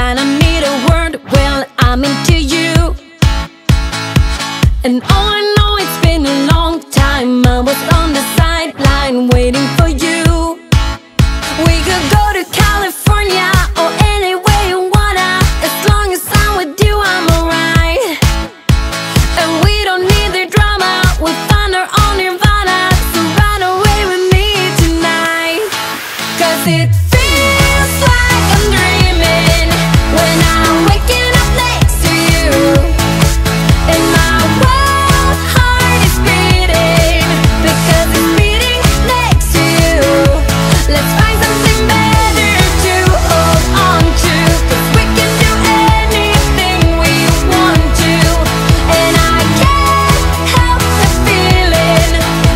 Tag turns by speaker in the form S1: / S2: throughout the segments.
S1: kinda need a word. Well, I'm into you, and all I know, it's been a long time. I was on the sideline waiting for you. We could go to California or anywhere you wanna. As long as I'm with you, I'm alright. And we don't need the drama, we'll find our own nirvana. So run away with me tonight, 'cause it feels like I'm dreaming when I'm waking up next to you. And my wild heart is beating because it's beating next to you. Let's find something better to hold on to, 'cause we can do anything we want to. And I can't help the feeling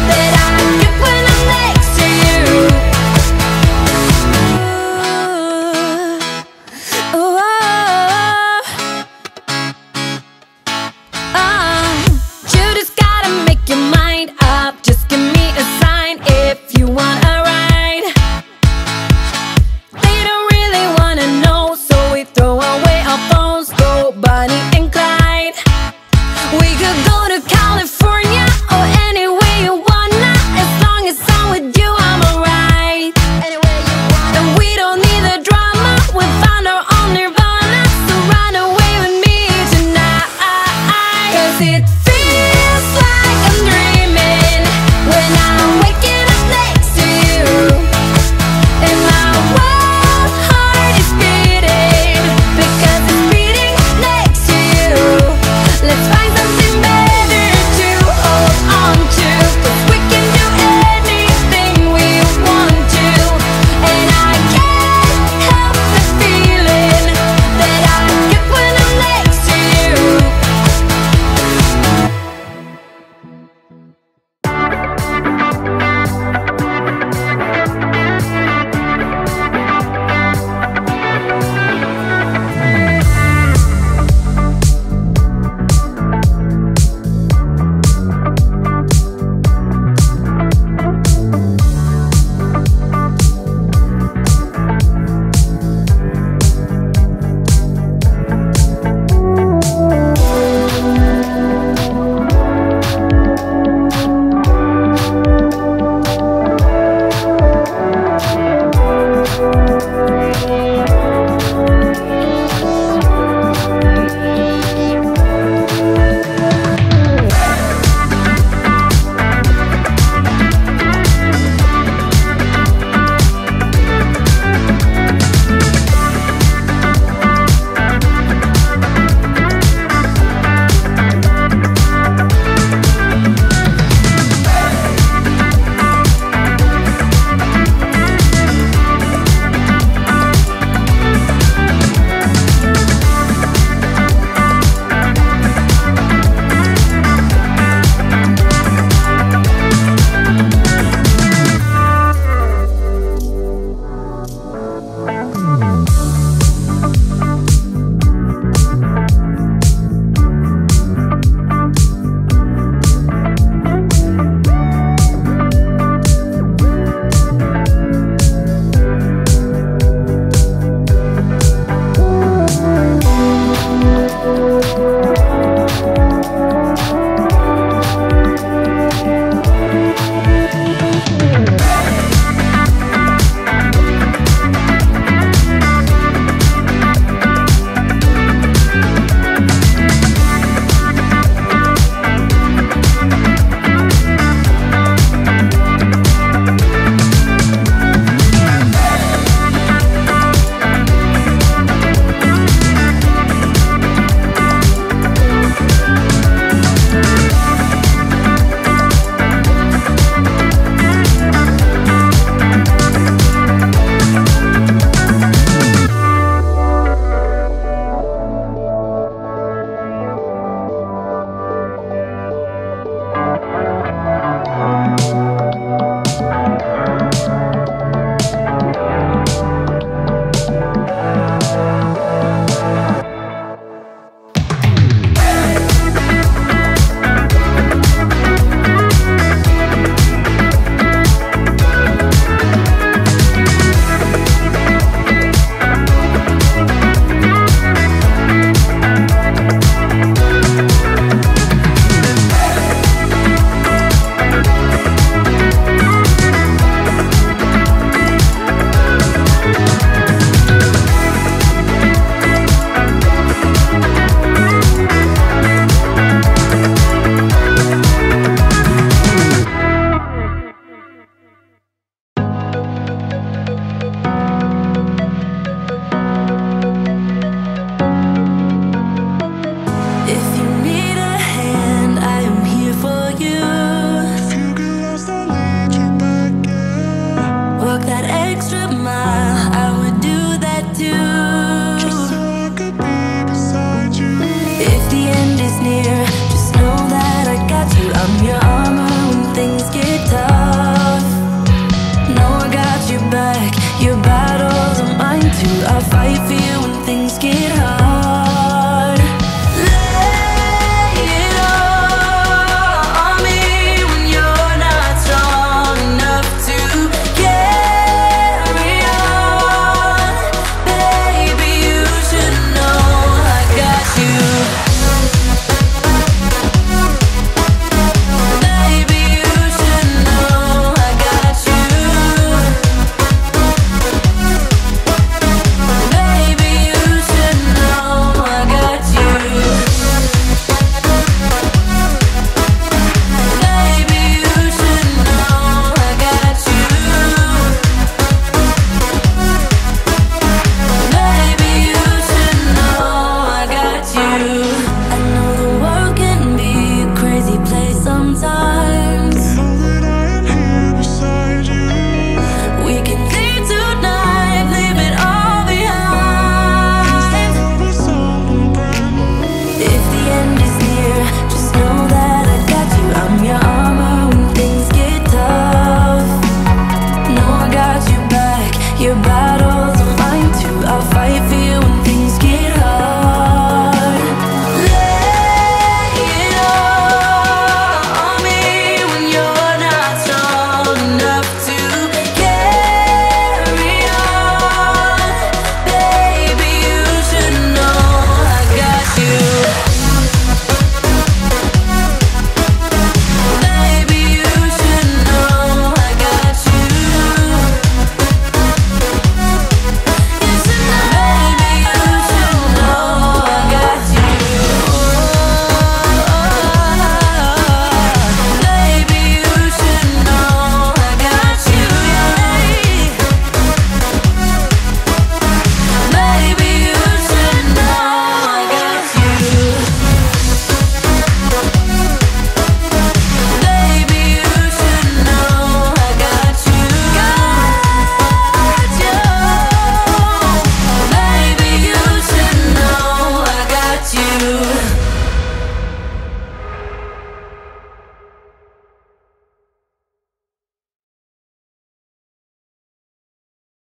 S1: that I get when I'm next to you. Ooh, you just gotta make your mind up. Just give me a sign if you want a ride. They don't really wanna know, so we throw away our phones, go Bonnie and Clyde. We could go to California or anywhere you wanna. As long as I'm with you, I'm alright. And we don't need the drama, we'll find our own nirvana. So run away with me tonight, 'cause it